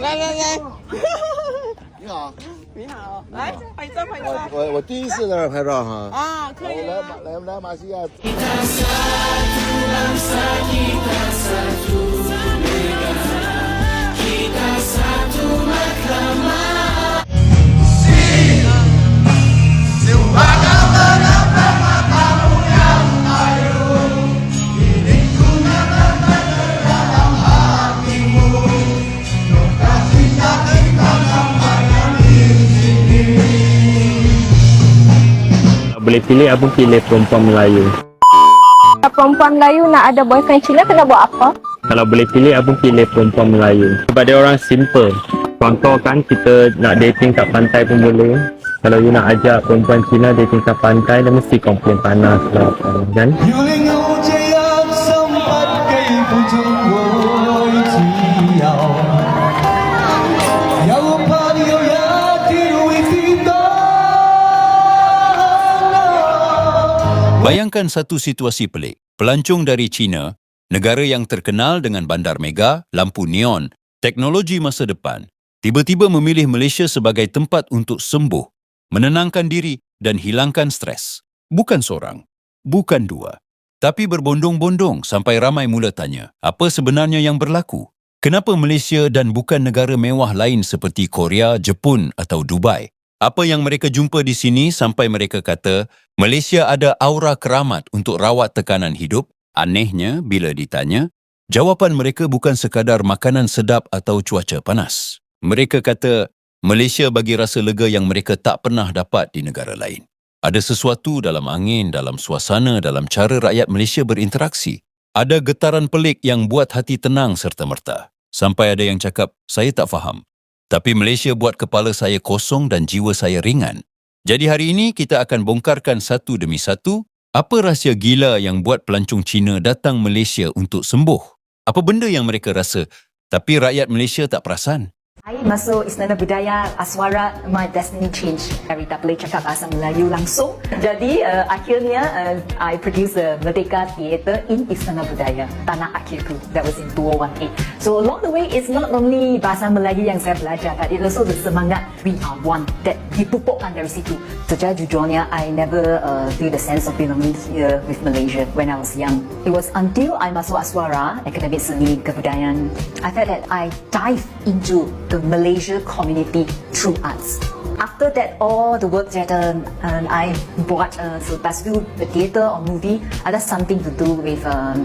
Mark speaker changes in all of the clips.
Speaker 1: 来来来，
Speaker 2: 你好，
Speaker 1: 你好，来拍照拍照。
Speaker 2: 我第一次在这儿拍照哈。
Speaker 1: 啊，可以
Speaker 2: 来
Speaker 1: 啊。
Speaker 2: 来马来西亚。
Speaker 3: Boleh pilih, Abang pilih perempuan Melayu.
Speaker 4: Perempuan Melayu nak ada boyfriend Cina kena buat apa?
Speaker 3: Kalau boleh pilih, Abang pilih perempuan Melayu. Sebab dia orang simple. Contoh kan, kita nak dating kat pantai pun boleh. Kalau you nak ajak perempuan Cina dating kat pantai, dia mesti komplain panas lah. Kan?
Speaker 5: Bayangkan satu situasi pelik. Pelancong dari China, negara yang terkenal dengan bandar mega, lampu neon, teknologi masa depan, tiba-tiba memilih Malaysia sebagai tempat untuk sembuh, menenangkan diri dan hilangkan stres. Bukan seorang, bukan dua, tapi berbondong-bondong sampai ramai mula tanya, apa sebenarnya yang berlaku? Kenapa Malaysia dan bukan negara mewah lain seperti Korea, Jepun atau Dubai? Apa yang mereka jumpa di sini sampai mereka kata, Malaysia ada aura keramat untuk rawat tekanan hidup? Anehnya, bila ditanya, jawapan mereka bukan sekadar makanan sedap atau cuaca panas. Mereka kata, Malaysia bagi rasa lega yang mereka tak pernah dapat di negara lain. Ada sesuatu dalam angin, dalam suasana, dalam cara rakyat Malaysia berinteraksi. Ada getaran pelik yang buat hati tenang serta-merta. Sampai ada yang cakap, saya tak faham. Tapi Malaysia buat kepala saya kosong dan jiwa saya ringan. Jadi hari ini kita akan bongkarkan satu demi satu apa rahsia gila yang buat pelancong Cina datang Malaysia untuk sembuh. Apa benda yang mereka rasa tapi rakyat Malaysia tak perasan?
Speaker 6: I masuk Istana Budaya Aswara, my destiny change. Saya tak boleh cakap bahasa Melayu langsung. Jadi akhirnya I produce the Merdeka Theatre in Istana Budaya, Tanah Akhirku. That was in 2018. So along the way, it's not only bahasa Melayu yang saya belajar, but it also the semangat we are one that dipupukkan dari situ. Sejujurnya, I never feel the sense of belonging here with Malaysia when I was young. It was until I masuk Aswara, Akademi Seni Kebudayaan, I felt that I dive into the Malaysia community through arts. After that, all the work that I brought, selepas itu, the theatre or movie, ada something to do with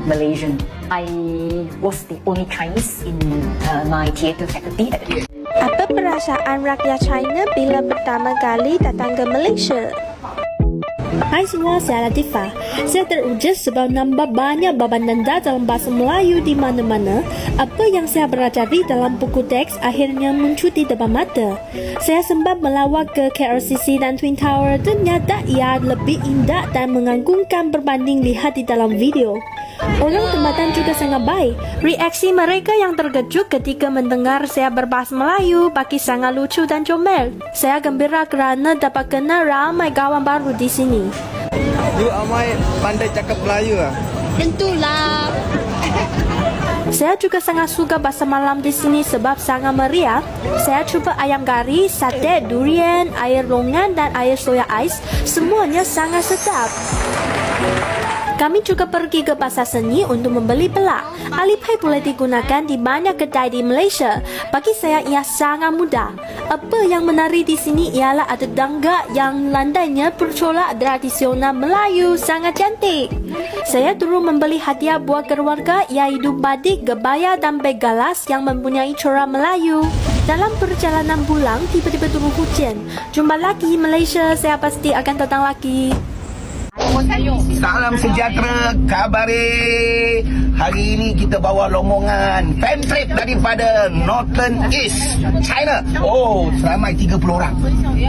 Speaker 6: Malaysian. I was the only Chinese in my theatre faculty at the time.
Speaker 4: Apa perasaan rakyat China bila pertama kali datang ke Malaysia?
Speaker 7: Hai semua, saya Latifah. Saya teruja sebab nampak banyak baban nanda dalam bahasa Melayu di mana-mana. Apa yang saya pelajari dalam buku teks akhirnya muncul di depan mata. Saya sempat melawat ke KLCC dan Twin Tower. Ternyata ia lebih indah dan mengagumkan berbanding lihat di dalam video. Orang tempatan juga sangat baik. Reaksi mereka yang terkejut ketika mendengar saya berbahasa Melayu bagi sangat lucu dan comel. Saya gembira kerana dapat kenal ramai kawan baru di sini.
Speaker 1: You amai pandai cakap Melayu ah?
Speaker 7: Tentulah. Saya juga sangat suka bahasa malam di sini sebab sangat meriah. Saya cuba ayam kari, sate, durian, air longan dan air soya ais. Semuanya sangat sedap. Kami juga pergi ke pasar seni untuk membeli pelak. Alipay boleh digunakan di banyak kedai di Malaysia. Bagi saya ia sangat mudah. Apa yang menarik di sini ialah ada tangga yang landainya bercorak tradisional Melayu sangat cantik. Saya turun membeli hadiah buat keluarga iaitu batik, kebaya dan beg galas yang mempunyai corak Melayu. Dalam perjalanan pulang, tiba-tiba turun hujan. Jumpa lagi Malaysia, saya pasti akan datang lagi.
Speaker 8: Salam sejahtera, kabare. Hari ini kita bawa rombongan fan trip daripada Northern East China. Oh, ramai 30 orang.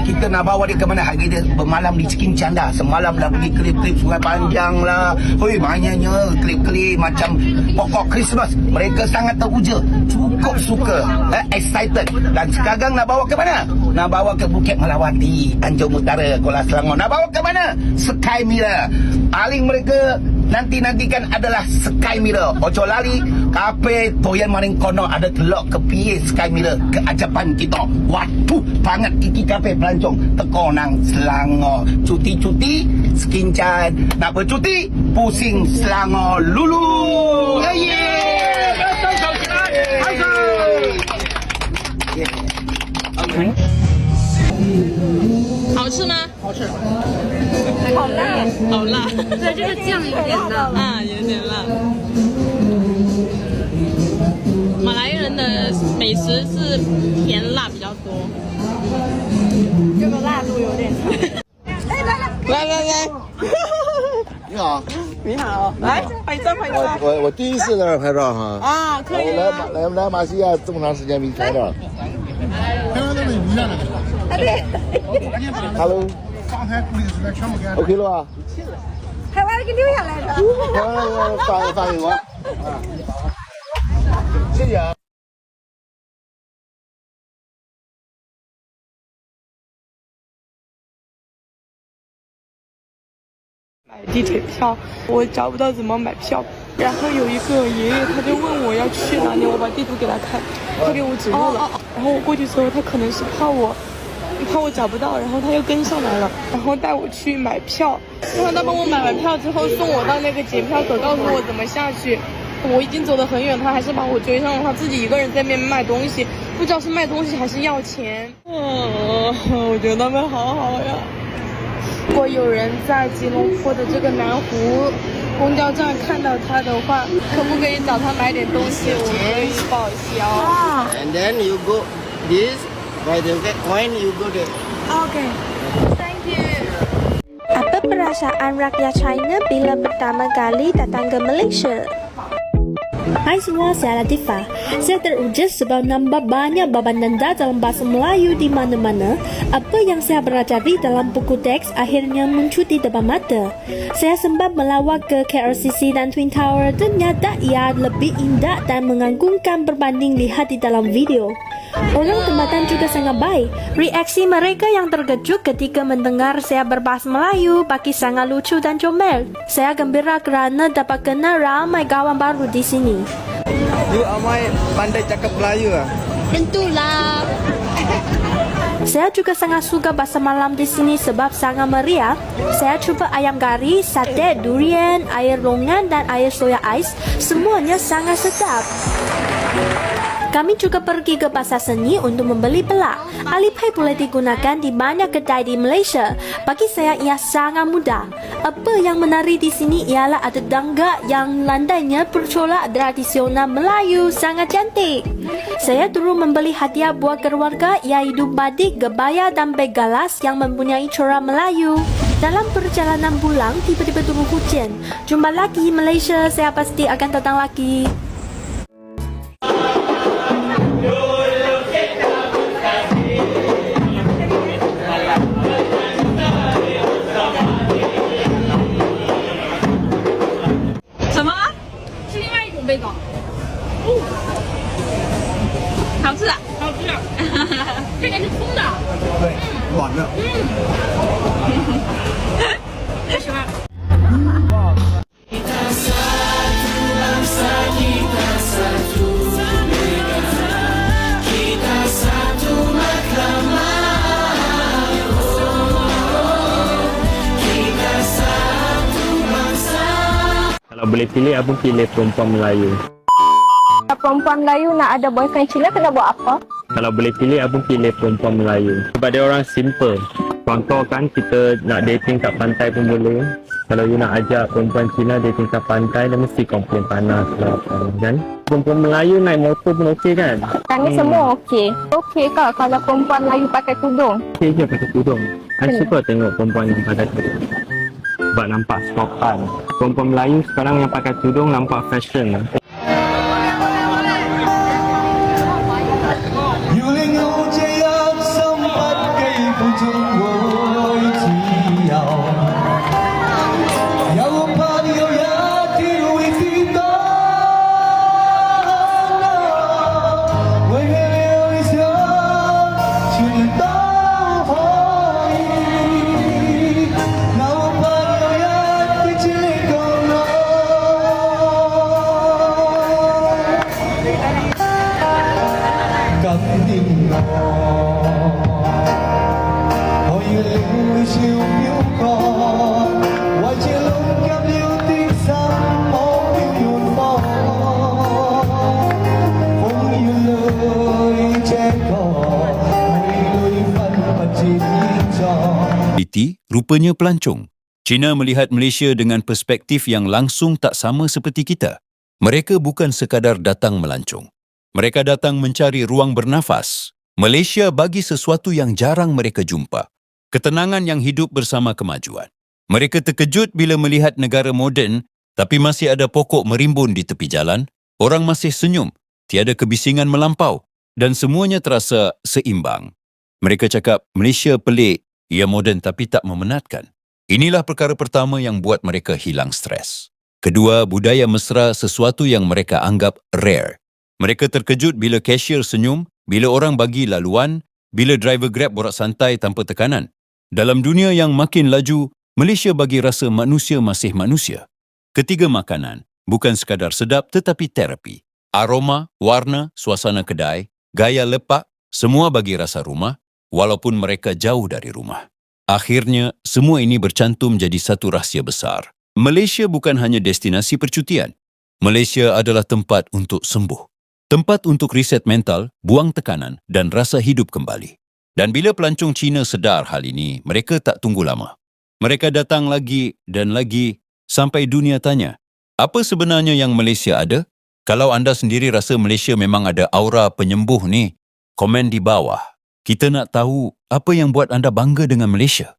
Speaker 8: Kita nak bawa dia ke mana? Hari dia bermalam di Cikin Canda. Semalam dah pergi klip-klip Sungai Panjang lah. Oi, banyaknya klip-klip macam pokok Christmas. Mereka sangat teruja, cukup suka, excited. Dan sekarang nak bawa ke mana? Nak bawa ke Bukit Melawati, Tanjung Utara, Kuala Selangor. Nak bawa ke mana? Sky Mirror. Paling mereka nanti-nantikan adalah Sky Mirror. Ojo lali, kape toyan maring kono ada telok ke piye Sky Mirror keajaban kita. Waduh, banget iki kape pelancong teko nang Selangor. Cuti-cuti, skincan, nak bercuti, pusing Selangor lulu. Yeah.
Speaker 9: 好吃吗？好吃。好辣，好辣。对，这个酱有点辣啊，有点辣。马来人的美食是甜辣比较多。这个辣度有点强。
Speaker 1: 来，
Speaker 2: 你好，
Speaker 1: 你好，来拍照。
Speaker 2: 我第一次在这儿拍照哈。
Speaker 1: 啊，可以啊。
Speaker 2: 我来马来西亚这么长时间没拍照。Hello。OK 了吧？
Speaker 4: 拍完了给留下来的。
Speaker 2: 发给我。谢谢啊。
Speaker 10: 买地铁票，我找不到怎么买票。然后有一个爷爷，他就问我要去哪里，我把地图给他看，他给我指路了。然后我过去之后，他可能是怕我找不到，然后他又跟上来了，然后带我去买票。然后他帮我买完票之后，送我到那个检票口，告诉我怎么下去。我已经走得很远，他还是把我追上了，他自己一个人在那边卖东西，不知道是卖东西还是要钱。我觉得他们好好呀。如果有人在吉隆坡的这个南湖公交站看到他的话，可不可以找他买点东西？我可以报销。
Speaker 2: And then you go this by the coin you go there.
Speaker 10: Okay. Thank you.
Speaker 4: Apa perasaan rakyat China bila pertama kali datang ke Malaysia?
Speaker 7: Hai semua, saya Latifah. Saya teruja sebab nampak banyak baban nanda dalam bahasa Melayu di mana-mana. Apa yang saya pelajari dalam buku teks akhirnya muncul di depan mata. Saya sempat melawat ke KLCC dan Twin Tower. Ternyata ia lebih indah dan mengagumkan berbanding lihat di dalam video. Orang tempatan juga sangat baik. Reaksi mereka yang terkejut ketika mendengar saya berbahasa Melayu bagi sangat lucu dan comel. Saya gembira kerana dapat kenal ramai kawan baru di sini.
Speaker 1: You amai pandai cakap Melayu ah.
Speaker 9: Tentulah.
Speaker 7: Saya juga sangat suka bahasa malam di sini sebab sangat meriah. Saya cuba ayam kari, sate, durian, air longan dan air soya ais. Semuanya sangat sedap. Kami juga pergi ke pasar seni untuk membeli pelak. Alipay boleh digunakan di banyak kedai di Malaysia. Bagi saya ia sangat mudah. Apa yang menarik di sini ialah ada tangga yang lantainya bercorak tradisional Melayu, sangat cantik. Saya turut membeli hadiah buat keluarga iaitu batik, kebaya dan beg galas yang mempunyai corak Melayu. Dalam perjalanan pulang, tiba-tiba turun hujan. Jumpa lagi Malaysia, saya pasti akan datang lagi.
Speaker 3: Kalau boleh pilih, abang pilih perempuan Melayu.
Speaker 4: Perempuan Melayu nak ada boyfriend Cina kena buat apa?
Speaker 3: Kalau boleh pilih, abang pilih perempuan Melayu. Sebab dia orang simple. Contoh kan, kita nak dating kat pantai pun boleh. Kalau you nak ajak perempuan Cina dating kat pantai, dia mesti komplain panas lah. Kan? Perempuan Melayu naik motor pun okey kan?
Speaker 4: Kami semua okey. Okey kak kalau perempuan Melayu pakai tudung?
Speaker 3: Okey je pakai tudung. I suka tengok perempuan yang pakai tudung. Sebab nampak sopan. Perempuan Melayu sekarang yang pakai tudung nampak fashion.
Speaker 5: Rupanya pelancong. China melihat Malaysia dengan perspektif yang langsung tak sama seperti kita. Mereka bukan sekadar datang melancong. Mereka datang mencari ruang bernafas. Malaysia bagi sesuatu yang jarang mereka jumpa. Ketenangan yang hidup bersama kemajuan. Mereka terkejut bila melihat negara moden, tapi masih ada pokok merimbun di tepi jalan, orang masih senyum, tiada kebisingan melampau, dan semuanya terasa seimbang. Mereka cakap, Malaysia pelik, ia moden tapi tak memenatkan. Inilah perkara pertama yang buat mereka hilang stres. Kedua, budaya mesra sesuatu yang mereka anggap rare. Mereka terkejut bila cashier senyum, bila orang bagi laluan, bila driver Grab borak santai tanpa tekanan. Dalam dunia yang makin laju, Malaysia bagi rasa manusia masih manusia. Ketiga, makanan. Bukan sekadar sedap tetapi terapi. Aroma, warna, suasana kedai, gaya lepak, semua bagi rasa rumah, walaupun mereka jauh dari rumah. Akhirnya, semua ini bercantum jadi satu rahsia besar. Malaysia bukan hanya destinasi percutian. Malaysia adalah tempat untuk sembuh. Tempat untuk riset mental, buang tekanan dan rasa hidup kembali. Dan bila pelancong Cina sedar hal ini, mereka tak tunggu lama. Mereka datang lagi dan lagi sampai dunia tanya, apa sebenarnya yang Malaysia ada? Kalau anda sendiri rasa Malaysia memang ada aura penyembuh ni, komen di bawah. Kita nak tahu apa yang buat anda bangga dengan Malaysia.